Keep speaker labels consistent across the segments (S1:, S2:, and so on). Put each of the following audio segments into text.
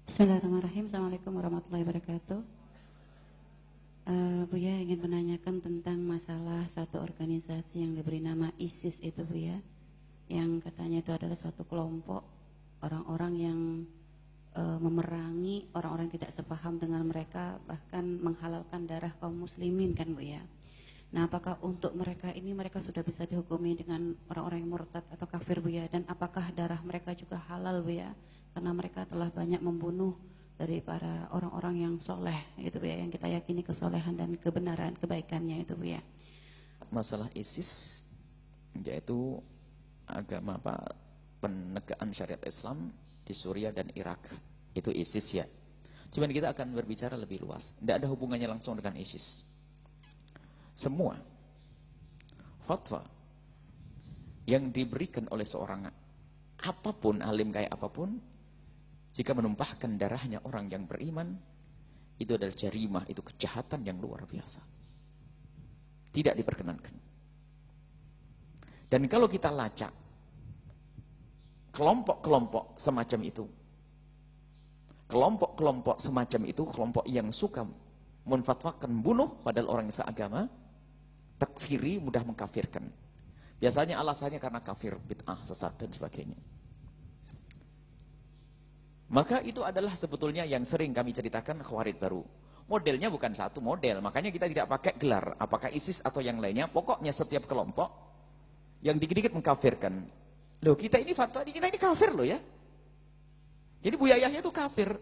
S1: Bismillahirrahmanirrahim. Assalamualaikum warahmatullahi wabarakatuh. Buya ingin menanyakan tentang masalah satu organisasi yang diberi nama ISIS itu, Buya, yang katanya itu adalah suatu kelompok orang-orang yang memerangi orang-orang yang tidak sepaham dengan mereka, bahkan menghalalkan darah kaum muslimin, kan, Buya. Nah, apakah untuk mereka ini mereka sudah bisa dihukumi dengan orang-orang yang murtad atau kafir, Buya? Dan apakah darah mereka juga halal, Buya? Karena mereka telah banyak membunuh dari para orang-orang yang soleh, gitu, Buya, yang kita yakini kesolehan dan kebenaran, kebaikannya itu, Buya.
S2: Masalah ISIS yaitu agama penegakan syariat Islam di Suriah dan Irak, itu ISIS ya. Cuman kita akan berbicara lebih luas, tidak ada hubungannya langsung dengan ISIS. Semua fatwa yang diberikan oleh seorang apapun, alim kayak apapun, jika menumpahkan darahnya orang yang beriman, itu adalah jarimah, itu kejahatan yang luar biasa. Tidak diperkenankan. Dan kalau kita lacak kelompok-kelompok semacam itu, kelompok-kelompok semacam itu, kelompok yang suka menfatwakan bunuh padahal orang yang seagama, takfiri, mudah mengkafirkan. Biasanya alasannya karena kafir, bid'ah, sesat dan sebagainya. Maka itu adalah sebetulnya yang sering kami ceritakan Khawarij baru. Modelnya bukan satu model, makanya kita tidak pakai gelar apakah ISIS atau yang lainnya. Pokoknya setiap kelompok yang dikit-dikit mengkafirkan. Loh, kita ini fatwa, kita ini kafir loh ya. Jadi Buya Yahya itu kafir.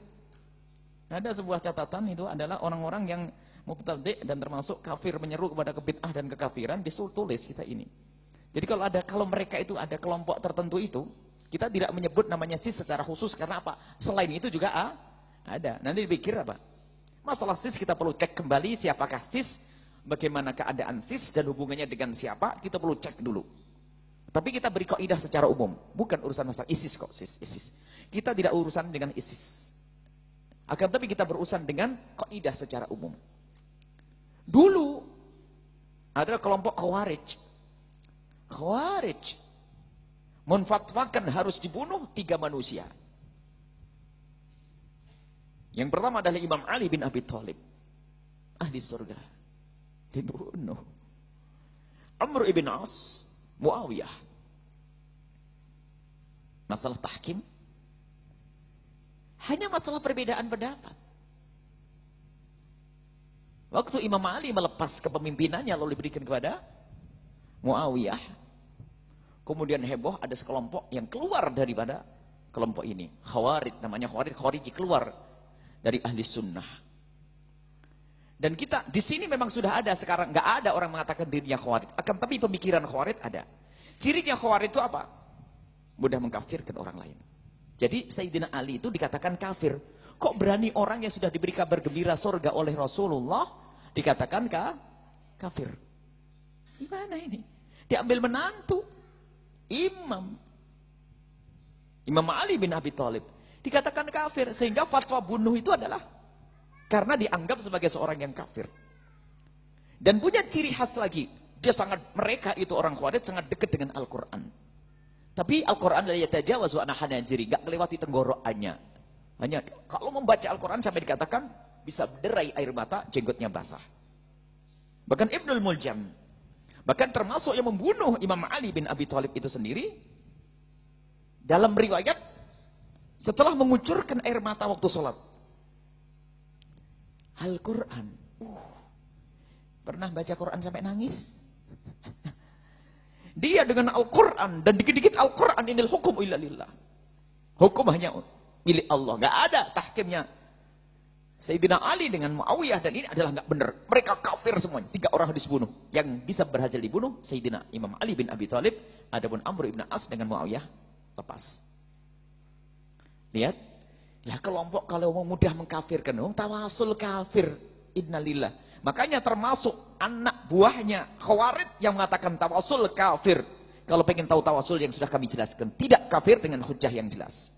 S2: Ada sebuah catatan, itu adalah orang-orang yang mubtadi' dan termasuk kafir, menyeru kepada kebid'ah dan kekafiran, ditulis kita ini. Jadi kalau mereka itu ada kelompok tertentu itu, kita tidak menyebut namanya sis secara khusus, karena apa? Selain itu juga ada. Nanti dipikir apa? Masalah sis kita perlu cek kembali siapakah sis, bagaimana keadaan sis dan hubungannya dengan siapa, kita perlu cek dulu. Tapi kita beri kaidah secara umum, bukan urusan masalah ISIS kok, ISIS. Kita tidak urusan dengan ISIS. Akan tapi kita berurusan dengan kaidah secara umum. Dulu ada kelompok Khawarij. Khawarij menfatwakan harus dibunuh 3 manusia. Yang pertama adalah Imam Ali bin Abi Thalib, ahli surga, dibunuh. Amr ibn As, Muawiyah. Masalah tahkim hanya masalah perbedaan pendapat. Waktu Imam Ali melepas kepemimpinannya lalu diberikan kepada Muawiyah, kemudian heboh, ada sekelompok yang keluar daripada kelompok ini. Khawarij, namanya Khawarij keluar dari ahli sunnah. Dan kita di sini memang sudah ada sekarang, nggak ada orang mengatakan dirinya Khawarij. Akan tapi pemikiran Khawarij ada. Cirinya Khawarij itu apa? Mudah mengkafirkan orang lain. Jadi Sayyidina Ali itu dikatakan kafir. Kok berani orang yang sudah diberi kabar gembira surga oleh Rasulullah dikatakan kafir? Gimana ini? Diambil menantu Imam Ali bin Abi Thalib dikatakan kafir, sehingga fatwa bunuh itu adalah karena dianggap sebagai seorang yang kafir. Dan punya ciri khas lagi, mereka itu orang Khawarij sangat dekat dengan Al-Quran. Tapi Al-Quran la yatajawazu an hanajiri, enggak melewati tenggorokannya. Hanya kalau membaca Al-Quran sampai dikatakan bisa berderai air mata, jenggotnya basah. Bahkan Ibnul Muljam, bahkan termasuk yang membunuh Imam Ali bin Abi Thalib itu sendiri, dalam riwayat setelah mengucurkan air mata waktu sholat. Al-Quran, pernah baca Quran sampai nangis? Dia dengan Al-Quran, dan dikit-dikit Al-Quran inil hukum illa lillah. Hukum hanya milik Allah, gak ada tahkimnya. Sayyidina Ali dengan Muawiyah, dan ini adalah gak benar. Mereka kafir semuanya, 3 orang harus dibunuh. Yang bisa berhasil dibunuh Sayyidina Imam Ali bin Abi Thalib, adapun Amr ibn As dengan Muawiyah lepas. Lihat, lah kelompok kalau mau mudah mengkafirkan, tawasul kafir, innalillah. Makanya termasuk anak buahnya Khawarij yang mengatakan tawasul kafir. Kalau pengen tahu tawasul yang sudah kami jelaskan, tidak kafir dengan hujah yang jelas.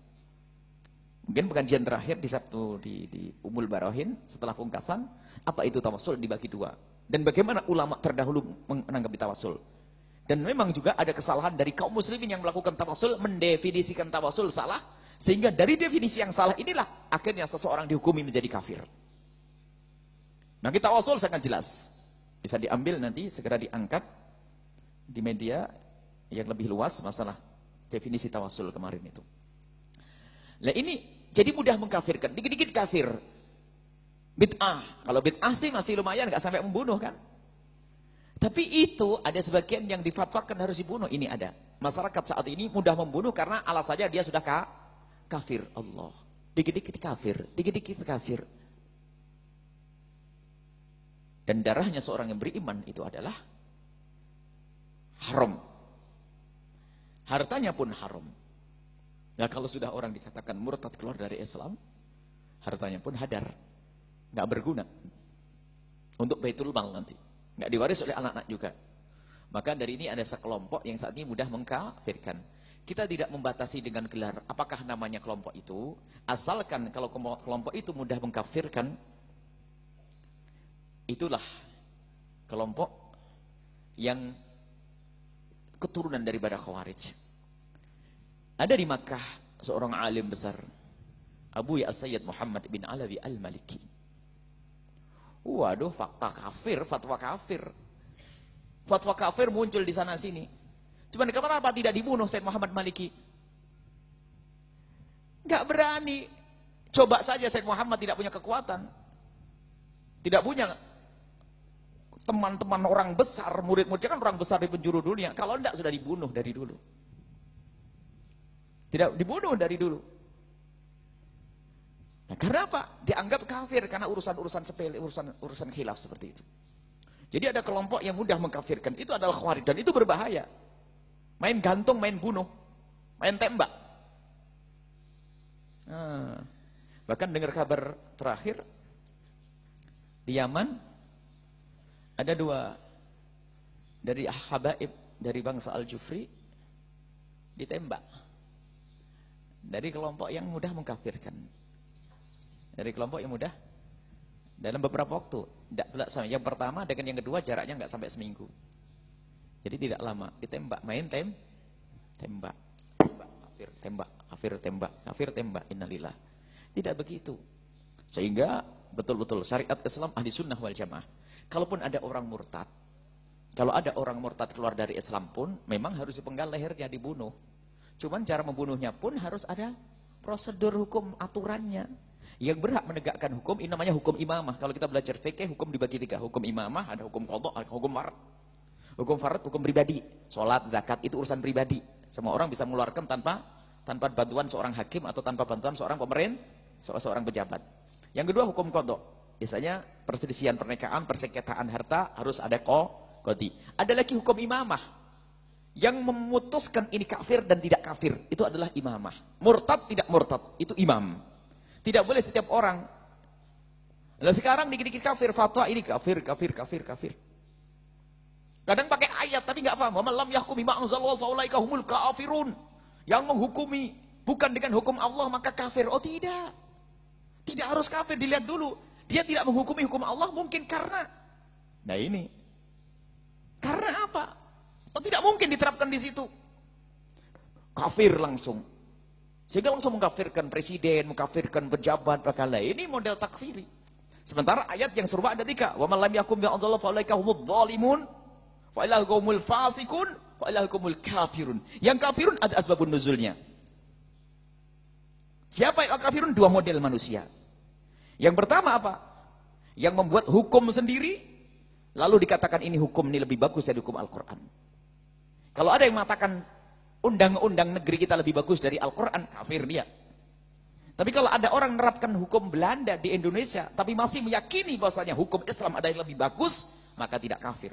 S2: Mungkin pengajian terakhir di Sabtu di Umul Barohin, setelah pungkasan, apa itu tawasul dibagi 2. Dan bagaimana ulama terdahulu menanggapi tawasul. Dan memang juga ada kesalahan dari kaum muslimin yang melakukan tawasul, mendefinisikan tawasul salah. Sehingga dari definisi yang salah inilah akhirnya seseorang dihukumi menjadi kafir. Nah, kita tawasul sangat jelas. Bisa diambil nanti, segera diangkat di media yang lebih luas masalah definisi tawasul kemarin itu. Nah ini jadi mudah mengkafirkan, dikit-dikit kafir. Bid'ah, kalau bid'ah sih masih lumayan, nggak sampai membunuh kan. Tapi itu ada sebagian yang difatwakan harus dibunuh, ini ada. Masyarakat saat ini mudah membunuh karena alasannya dia sudah kafir. Allah, dikit-dikit kafir, dikit-dikit kafir. Dan darahnya seorang yang beriman itu adalah haram. Hartanya pun haram. Nah kalau sudah orang dikatakan murtad keluar dari Islam, hartanya pun hadar. Nggak berguna. Untuk baitul mal nanti. Nggak diwaris oleh anak-anak juga. Maka dari ini ada sekelompok yang saat ini mudah mengkafirkan. Kita tidak membatasi dengan gelar apakah namanya kelompok itu. Asalkan kalau kelompok itu mudah mengkafirkan, itulah kelompok yang keturunan daripada Khawarij. Ada di Makkah seorang alim besar, Abu Sayyid Muhammad bin Alawi Al-Maliki. Waduh, fakta kafir, fatwa kafir. Fatwa kafir muncul di sana sini. Cuman kenapa tidak dibunuh Sayyid Muhammad Maliki? Enggak berani. Coba saja Sayyid Muhammad tidak punya kekuatan. Tidak punya teman-teman orang besar, murid-muridnya kan orang besar di penjuru dunia. Kalau enggak sudah dibunuh dari dulu. Tidak dibunuh dari dulu. Nah, karena apa? Dianggap kafir karena urusan-urusan sepele, urusan khilaf seperti itu. Jadi ada kelompok yang mudah mengkafirkan. Itu adalah Khawarij dan itu berbahaya. Main gantung, main bunuh, main tembak. Nah, bahkan dengar kabar terakhir di Yaman ada 2 dari habaib dari bangsa Al-Jufri ditembak dari kelompok yang mudah mengkafirkan. Dari kelompok yang mudah dalam beberapa waktu, tidak sama. Yang pertama dengan yang kedua jaraknya nggak sampai seminggu. Jadi tidak lama, ditembak, main tembak, kafir, tembak, kafir, tembak, kafir, tembak, innalillah. Tidak begitu. Sehingga betul-betul syariat Islam ahli sunnah wal jamaah. Kalaupun ada orang murtad, kalau ada orang murtad keluar dari Islam pun, memang harus dipenggal lehernya, dibunuh. Cuman cara membunuhnya pun harus ada prosedur hukum, aturannya. Yang berhak menegakkan hukum ini namanya hukum imamah. Kalau kita belajar fikih, hukum dibagi 3. Hukum imamah, ada hukum qadha, ada hukum farad. Hukum farad, hukum pribadi. Salat, zakat itu urusan pribadi. Semua orang bisa mengeluarkan tanpa bantuan seorang hakim atau tanpa bantuan seorang pemerintah, seorang pejabat. Yang kedua hukum qadha. Biasanya perselisihan pernikahan, persengketaan harta harus ada qadhi. Ada lagi hukum imamah. Yang memutuskan ini kafir dan tidak kafir itu adalah imamah. Murtad tidak murtad itu imam. Tidak boleh setiap orang. Nah sekarang dikit-dikit kafir, fatwa ini kafir. Kadang pakai ayat tapi nggak paham. Wa man lam yahkum bima anzalallahu fa ulaika humul kafirun. Yang menghukumi bukan dengan hukum Allah maka kafir. Oh tidak. Tidak harus kafir, dilihat dulu. Dia tidak menghukumi hukum Allah mungkin karena. Nah ini. Karena apa? Atau tidak mungkin diterapkan di situ. Kafir langsung. Sehingga langsung mengkafirkan presiden, mengkafirkan pejabat, perkala. Ini model takfiri. Sementara ayat yang serupa ada 3. Wa man lam yakum bi anzalallahu fa ulaika humudz zalimun, fa ilahumul fasikun, fa ilahukumul kafirun. Yang kafirun ada asbabun nuzulnya. Siapa yang kafirun? 2 model manusia. Yang pertama apa? Yang membuat hukum sendiri, lalu dikatakan ini hukum ini lebih bagus dari hukum Al-Quran. Kalau ada yang mengatakan undang-undang negeri kita lebih bagus dari Al-Quran, kafir dia. Tapi kalau ada orang menerapkan hukum Belanda di Indonesia, tapi masih meyakini bahwasanya hukum Islam ada yang lebih bagus, maka tidak kafir.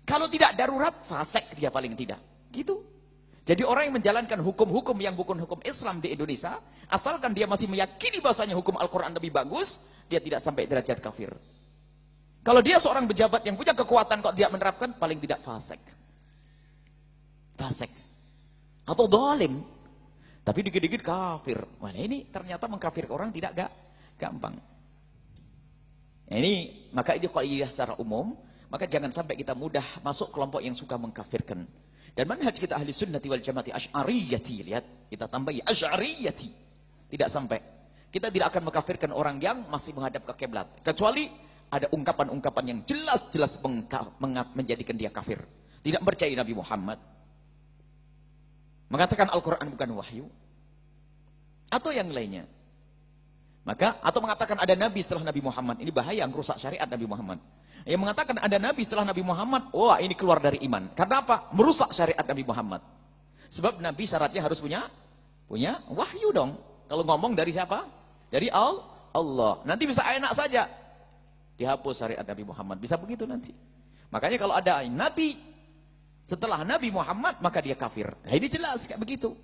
S2: Kalau tidak darurat, fasik dia paling tidak. Gitu. Jadi orang yang menjalankan hukum-hukum yang bukan hukum Islam di Indonesia, asalkan dia masih meyakini bahwasanya hukum Al-Quran lebih bagus, dia tidak sampai derajat kafir. Kalau dia seorang pejabat yang punya kekuatan kok dia menerapkan, paling tidak fasik. Fasik. Atau dolim, tapi dikit-dikit kafir. Wah ini ternyata mengkafir orang tidak gampang. Ini maka ini kaidah secara umum, maka jangan sampai kita mudah masuk kelompok yang suka mengkafirkan. Dan manhaj kita ahli sunnati wal jamaati asy'ariyati. Lihat, kita tambahi asy'ariyati. Tidak sampai. Kita tidak akan mengkafirkan orang yang masih menghadap ke kiblat. Kecuali ada ungkapan-ungkapan yang jelas-jelas menjadikan dia kafir. Tidak percaya Nabi Muhammad. Mengatakan Al-Quran bukan wahyu. Atau yang lainnya. Maka, atau mengatakan ada Nabi setelah Nabi Muhammad. Ini bahaya, merusak syariat Nabi Muhammad. Yang mengatakan ada Nabi setelah Nabi Muhammad, wah ini keluar dari iman. Karena apa? Merusak syariat Nabi Muhammad. Sebab Nabi syaratnya harus punya wahyu dong. Kalau ngomong dari siapa? Dari Allah. Nanti bisa enak saja dihapus syariat Nabi Muhammad. Bisa begitu nanti. Makanya kalau ada Nabi setelah Nabi Muhammad, maka dia kafir. Nah ini jelas kayak begitu.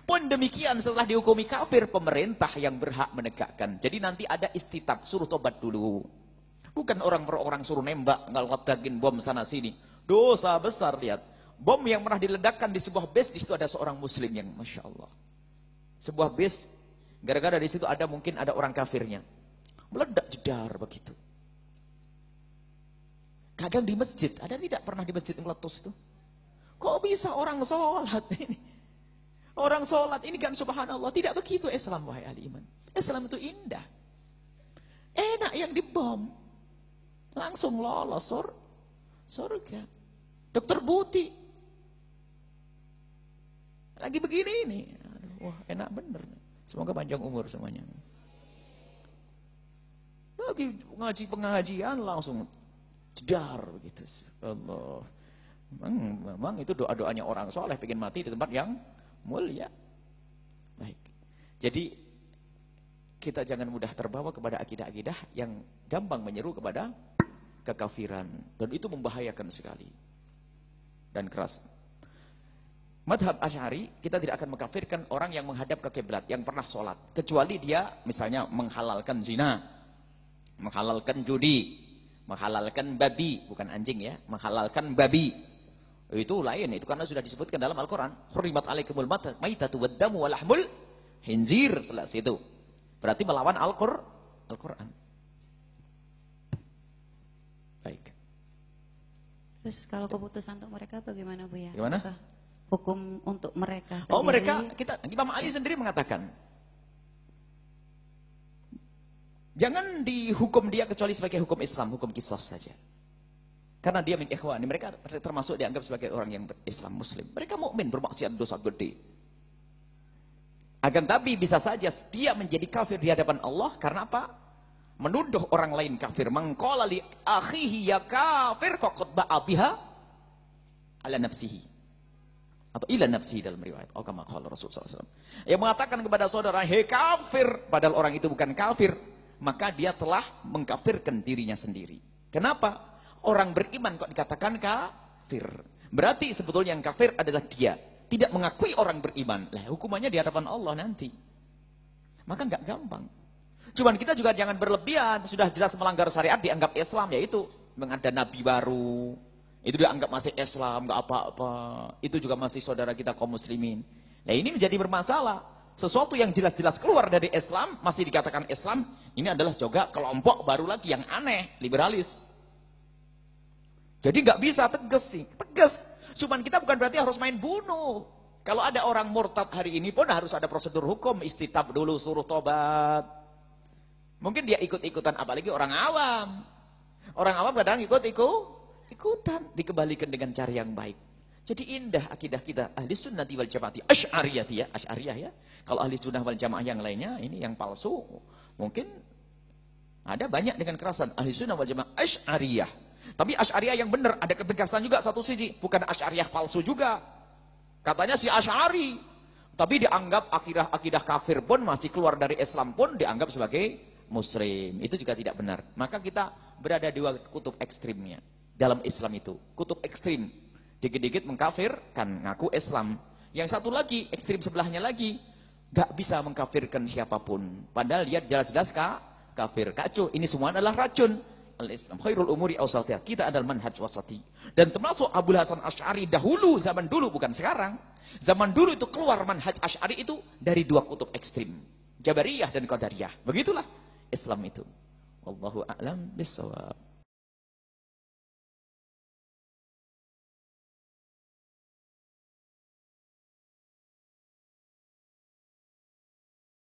S2: Pun demikian setelah dihukumi kafir, pemerintah yang berhak menegakkan. Jadi nanti ada istitab, suruh tobat dulu. Bukan orang suruh nembak, ngeledakin bom sana sini. Dosa besar, lihat. Bom yang pernah diledakkan di sebuah base, di situ ada seorang muslim yang Masya Allah. Sebuah base, gara-gara di situ mungkin ada orang kafirnya. Meledak jedar begitu. Kadang di masjid, ada tidak pernah di masjid meletus itu? Kok bisa orang sholat ini? Orang sholat ini kan subhanallah, tidak begitu Islam, wahai ahli iman. Islam itu indah. Enak yang dibom. Langsung lolos surga. Dokter Buti. Lagi begini ini. Aduh, wah enak bener. Semoga panjang umur semuanya. Lagi ngaji pengajian langsung jedar begitu. Allah. Memang itu doa-doanya orang soleh pengen mati di tempat yang mulia. Baik. Jadi kita jangan mudah terbawa kepada akidah-akidah yang gampang menyeru kepada kekafiran, dan itu membahayakan sekali dan keras. Madhab Asy'ari, kita tidak akan mengkafirkan orang yang menghadap ke kiblat, yang pernah sholat, kecuali dia misalnya menghalalkan zina, menghalalkan judi, menghalalkan babi, bukan anjing ya, menghalalkan babi. Itu lain, itu karena sudah disebutkan dalam Al-Quran. Hurrimat alaikumul maitatu waddamu walahmul hinzir. Selesai itu. Berarti melawan Al-Quran. Baik.
S1: Terus kalau keputusan untuk mereka bagaimana Bu ya?
S2: Gimana?
S1: Apakah hukum untuk mereka sendiri?
S2: Oh mereka, Imam Ali sendiri mengatakan, jangan dihukum dia kecuali sebagai hukum Islam, hukum qisas saja. Karena dia min ikhwani, mereka termasuk dianggap sebagai orang yang Islam Muslim. Mereka mukmin, bermaksiat dosa gede. Akan tapi bisa saja dia menjadi kafir di hadapan Allah karena apa? Menuduh orang lain kafir. Mangqala li akhihi ya kafir faqad ba'a biha ala nafsihi. Atau ila nafsihi dalam riwayat. Oh kama qala Rasulullah SAW. Yang mengatakan kepada saudara, "Hei kafir," padahal orang itu bukan kafir, maka dia telah mengkafirkan dirinya sendiri. Kenapa? Orang beriman kok dikatakan kafir. Berarti sebetulnya yang kafir adalah dia. Tidak mengakui orang beriman. Lah hukumannya di hadapan Allah nanti. Maka nggak gampang. Cuman kita juga jangan berlebihan. Sudah jelas melanggar syariat dianggap Islam. Yaitu ada nabi baru. Itu dianggap masih Islam. Nggak apa-apa. Itu juga masih saudara kita kaum muslimin. Nah ini menjadi bermasalah. Sesuatu yang jelas-jelas keluar dari Islam. Masih dikatakan Islam. Ini adalah juga kelompok baru lagi yang aneh. Liberalis. Jadi nggak bisa tegas sih, tegas. Cuman kita bukan berarti harus main bunuh. Kalau ada orang murtad hari ini pun harus ada prosedur hukum, istitab dulu, suruh tobat. Mungkin dia ikut-ikutan, apalagi orang awam. Orang awam kadang ikutan, dikembalikan dengan cara yang baik. Jadi indah akidah kita ahli sunnati wal jamaati asy'ariyati ya, asy'ariyah ya. Kalau ahli sunnah wal jamaah yang lainnya ini yang palsu, mungkin ada banyak dengan kerasan. Ahli sunnah wal jamaah asy'ariyah. Tapi Asy'ariyah yang benar, ada ketegasan juga satu sisi. Bukan Asy'ariyah palsu juga. Katanya si Asy'ari. Tapi dianggap akidah kafir pun, masih keluar dari Islam pun dianggap sebagai muslim. Itu juga tidak benar. Maka kita berada di dua kutub ekstrimnya. Dalam Islam itu. Kutub ekstrim. Dikit-dikit mengkafirkan, ngaku Islam. Yang satu lagi, ekstrim sebelahnya lagi. Gak bisa mengkafirkan siapapun. Padahal dia jelas-jelas kafir. Kacau, ini semua adalah racun. Al-Islam khairul umuri awsatiha. Kita adalah manhaj wasati. Dan termasuk Abul Hasan Asy'ari dahulu, zaman dulu bukan sekarang. Zaman dulu itu keluar manhaj Asy'ari itu dari dua kutub ekstrim. Jabariyah dan Qadariyah. Begitulah Islam itu. Wallahu a'lam bissawab.